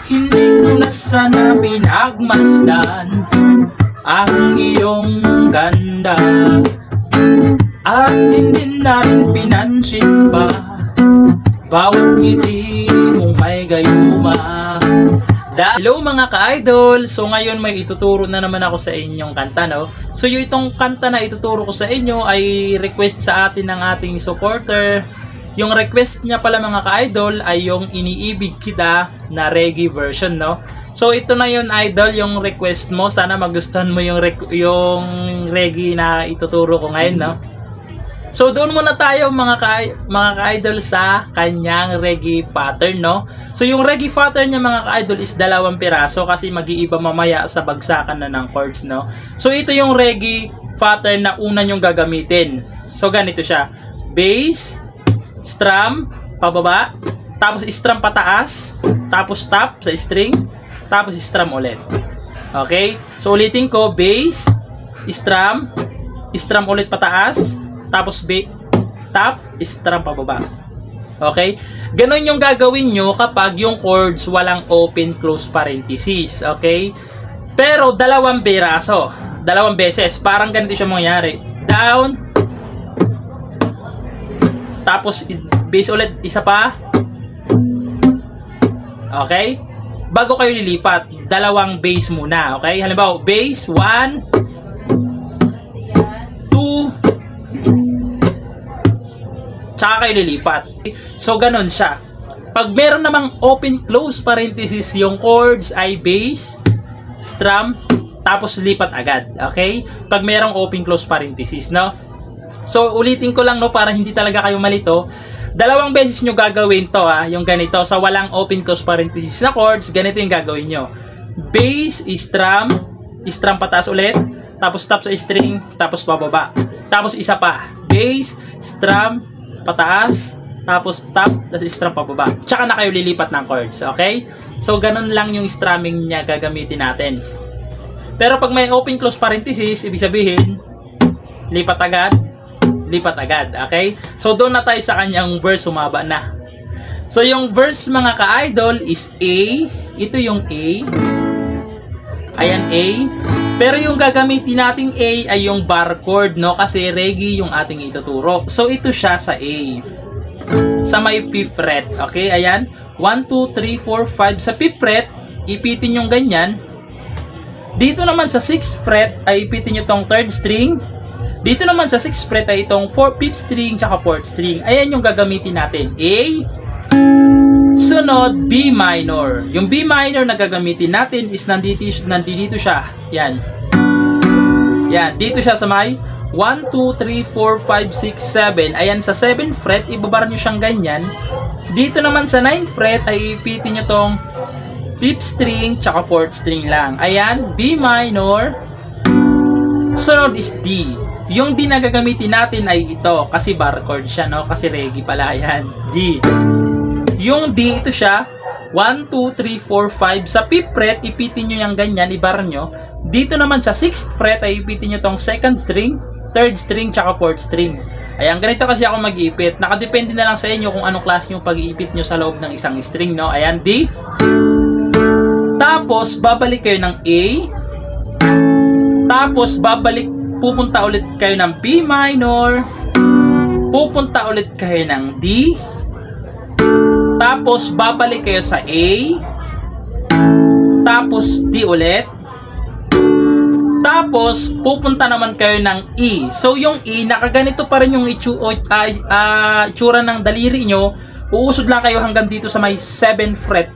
Hindi ko na sana pinagmasdan ang iyong ganda, at hindi na rin pinansin pa bawat ngiti mong may gayuma. Hello mga ka-idol! So ngayon may ituturo na naman ako sa inyong kanta, no? So itong kanta na ituturo ko sa inyo ay request sa atin ng ating supporter. Yung request niya pala mga ka-idol ay yung Iniibig Kita na reggae version, no? So ito na yun, idol, yung request mo. Sana magustuhan mo yung reggae na ituturo ko ngayon, no? So doon muna tayo mga ka-idol sa kanyang reggae pattern, no? So yung reggae pattern niya mga ka-idol is 2 piraso kasi mag-iiba mamaya sa bagsakan na ng chords, no? So ito yung reggae pattern na una nyong gagamitin. So ganito siya. Bass, strum, pababa, tapos strum pataas, tapos top sa string, tapos strum ulit. Okay? So ulitin ko, bass, strum, strum ulit pataas, tapos top, strum pababa. Okay? Ganon yung gagawin nyo kapag yung chords walang open close parenthesis. Okay? Pero 2 piraso, 2 beses. Parang ganito siya mangyari. Down, tapos bass ulit, isa pa. Okay? Bago kayo lilipat, 2 bass muna. Okay? Halimbawa, bass 1, 2, tsaka kayo lilipat. So ganon siya. Pag meron namang open close parenthesis yung chords ay bass, strum, tapos lipat agad. Okay? Pag merong open close parenthesis, no? So ulitin ko lang, no, para hindi talaga kayo malito. 2 beses nyo gagawin to, yung ganito. Sa walang open close parenthesis na chords, ganito yung gagawin nyo. Bass, strum, strum pataas ulit, tapos top sa string, tapos bababa. Tapos isa pa. Bass, strum, pataas, tapos top, tapos strum pababa. Tsaka na kayo lilipat ng chords, okay? So ganun lang yung strumming niya gagamitin natin. Pero pag may open close parenthesis, ibig sabihin lipat agad, okay? So doon na tayo sa kanyang verse, humaba na. So yung verse mga ka-idol is A. Ito yung A. Ayan, A. Pero yung gagamitin nating A ay yung bar chord, no? Kasi reggae yung ating ituturo. So ito siya sa A. Sa may 5th fret, okay? Ayan. 1, 2, 3, 4, 5. Sa 5th fret, ipitin yung ganyan. Dito naman sa 6th fret ay ipitin nyo tong 3rd string. Dito naman sa 6th fret ay itong 5th string tsaka 4th string. Ayan yung gagamitin natin. A. Sunod, B minor. Yung B minor na gagamitin natin is nandito siya. Yan. Yan. Dito siya sa may 1, 2, 3, 4, 5, 6, 7. Ayan, sa 7th fret, ibabar nyo siyang ganyan. Dito naman sa 9th fret, ay ipitin nyo tong 5th string tsaka 4th string lang. Ayan, B minor. Sunod is D. Yung D na gagamitin natin ay ito, kasi bar chord siya, no? Kasi reggae pala yan. D. Yung D, ito siya. 1, 2, 3, 4, 5. Sa 5th fret, ipitin nyo yung ganyan, ibar nyo. Dito naman sa 6th fret, ay ipitin nyo tong 2nd string, 3rd string, tsaka 4th string. Ayan, ganito kasi ako mag-iipit. Nakadepende na lang sa inyo kung anong klase yung pag-iipit nyo sa loob ng isang string, no? Ayan, D. Tapos, babalik kayo ng A. Tapos, pupunta ulit kayo ng B minor. Pupunta ulit kayo ng D. Tapos, babalik kayo sa A. Tapos, D ulit. Tapos, pupunta naman kayo ng E. So, yung E, nakaganito pa rin yung itsura ng daliri nyo. Uusod lang kayo hanggang dito sa may 7th fret.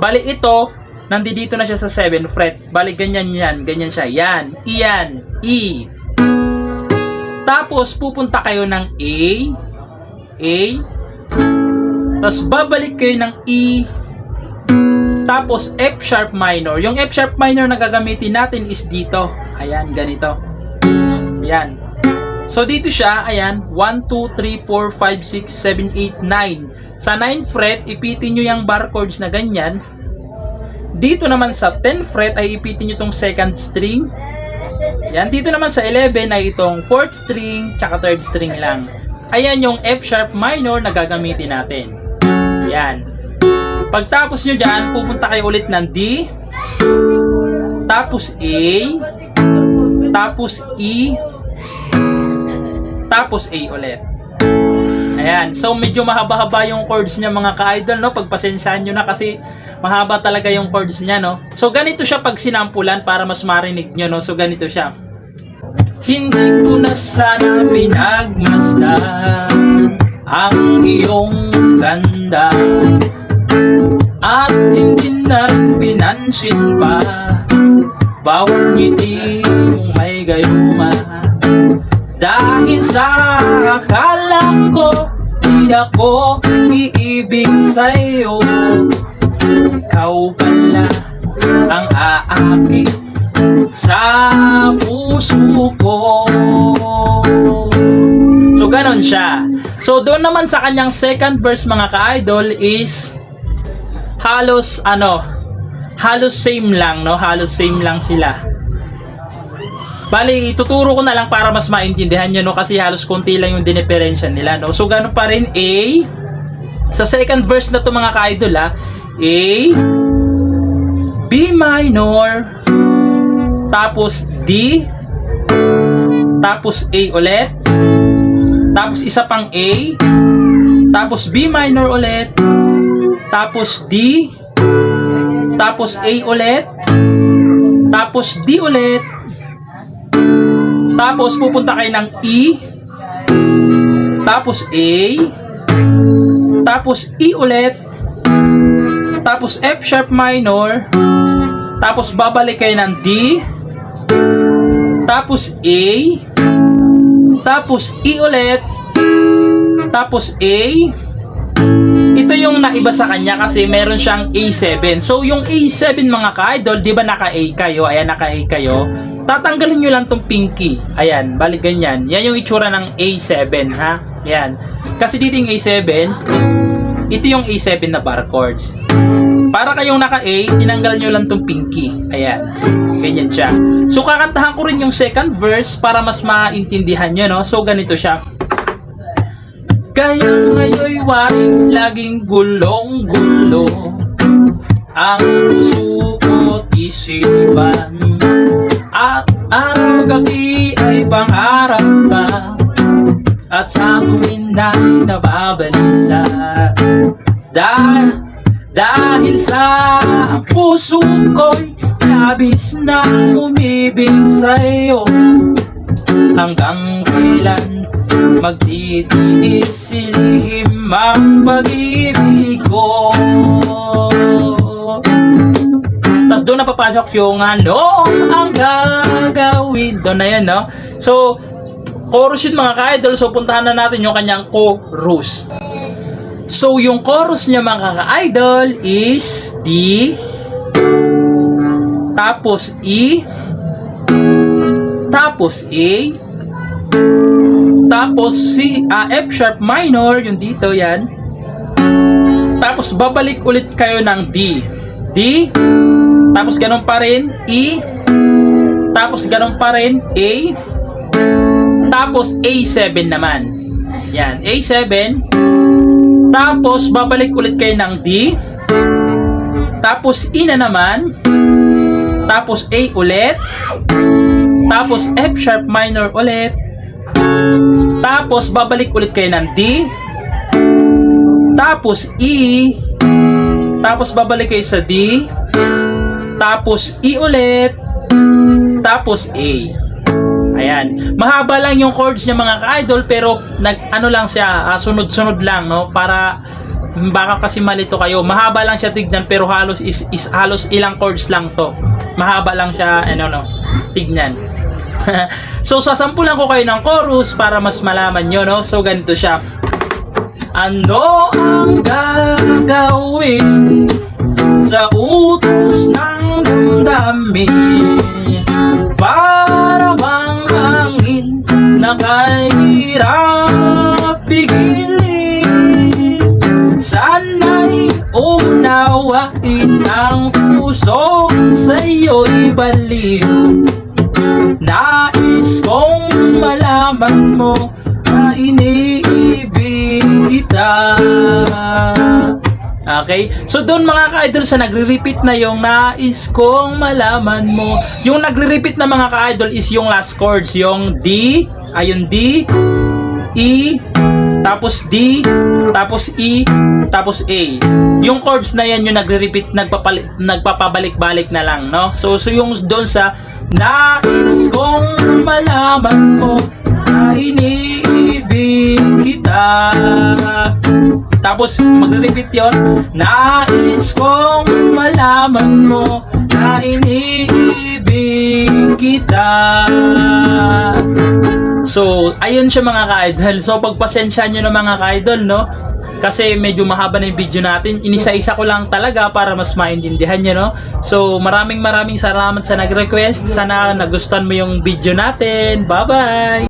Bali, ito, nandito na siya sa 7th fret. Bali, ganyan yan. Ganyan siya. Yan. Iyan. E. Tapos, pupunta kayo ng A. A. Tapos, babalik kayo ng E. Tapos, F sharp minor. Yung F sharp minor na gagamitin natin is dito. Ayan, ganito. Ayan. So, dito siya. Ayan. 1, 2, 3, 4, 5, 6, 7, 8, 9. Sa 9th fret, ipitin nyo yung bar chords na ganyan. Dito naman sa 10th fret, ay ipitin nyo itong 2nd string. Ayan. Dito naman sa 11 ay itong 4th string, tsaka 3rd string lang. Ayan yung F sharp minor na gagamitin natin. Yan. Pagtapos nyo dyan, pupunta kayo ulit ng D, tapos A, tapos E, tapos A ulit. Ayan. So, medyo mahaba-haba yung chords niya mga ka-idol, no? Pagpasensyahan nyo na kasi mahaba talaga yung chords niya, no? So, ganito siya pag sinampulan para mas marinig nyo, no? So, ganito siya. Hindi ko na sana pinagmasdan ang iyong ganda at hindi na rin pinansin pa bawat ngiti mong may gayuma. Dahil sa akala ko di ako iibig sa'yo, ikaw pala ang aakit sa puso ko. So ganon siya. So doon naman sa kanyang second verse mga ka-idol is halos same lang, no? Halos same lang sila. Bali, ituturo ko na lang para mas maintindihan nyo, no? Kasi halos konti lang yung dineferensya nila, no? So, ganun pa rin, A. Sa second verse na to mga ka-idol, A. B minor. Tapos, D. Tapos, A ulit. Tapos, isa pang A. Tapos, B minor ulit. Tapos, D. Tapos, A ulit. Tapos, D ulit. Tapos, pupunta kayo ng E. Tapos, A. Tapos, E ulit. Tapos, F sharp minor. Tapos, babalik kayo ng D. Tapos, A. Tapos, E ulit. Tapos, A. Ito yung naiba sa kanya kasi meron siyang A7. So, yung A7 mga ka-idol, di ba naka-A kayo? Ayan, naka-A kayo. Tatanggalin nyo lang tong pinky. Ayan, balik ganyan. Yan yung itsura ng A7, ha? Yan. Kasi dito yung A7, ito yung A7 na bar chords. Para kayong naka-A, tinanggal nyo lang tong pinky. Ayan. Ganyan siya. So, kakantahan ko rin yung second verse para mas maintindihan nyo, no? So, ganito siya. Kaya ngayon'y waring laging gulong-gulo ang puso ko't isipan, at araw-gabi ay pangarap ka, at sa tuwin na'y nababalisa. Dahil sa puso ko'y labis na umibig sa'yo, hanggang kailan magtitiis silihim ang pag-ibig ko. Tapos doon napapasok yung ano ang gagawin. Doon na yan, no? So, chorus yun mga ka-idol. So, puntahan na natin yung kanyang chorus. So, yung chorus niya mga ka-idol is D, tapos E, tapos A, tapos F sharp minor, yung dito yan. Tapos babalik ulit kayo ng D. D, tapos ganun pa rin E, tapos ganun pa rin A, tapos A7 naman. Yan, A7. Tapos babalik ulit kayo ng D. Tapos E na naman. Tapos A ulit. Tapos F sharp minor ulit. Tapos babalik ulit kayo ng D. Tapos E. Tapos babalik kayo sa D. Tapos E ulit. Tapos A. Ayan. Mahaba lang yung chords niya mga ka-idol, pero ano lang siya, sunod-sunod lang, no? Para baka kasi malito kayo. Mahaba lang siya tignan, pero halos halos ilang chords lang to. Mahaba lang siya, tignan. So, sasampulan ko kayo ng chorus para mas malaman nyo, no? So, ganito siya. Ano ang gagawin sa utos ng damdamin? Para bang hangin na kahirap pigilin? Sana'y unawain ang puso sa'yo'y baliw. Nais kong malaman mo na iniibig kita. Okay? So doon mga ka-idol sa nagre-repeat na yung nais kong malaman mo. Yung nagre-repeat na mga ka-idol is yung last chords, yung D, yung D, E, tapos D, tapos E, tapos A. Yung chords na yan yung nagre-repeat, nagpapabalik-balik na lang, no? So yung doon sa nais kong malaman mo na iniibig kita. Tapos magre-repeat yon. Nais kong malaman mo na iniibig kita. So, ayun siya mga ka-idol. So, pagpasensya nyo na mga ka-idol, no? Kasi medyo mahaba na yung video natin. Inisa-isa ko lang talaga para mas maintindihan nyo, no? So, maraming salamat sa nag-request. Sana nagustuhan mo yung video natin. Bye-bye!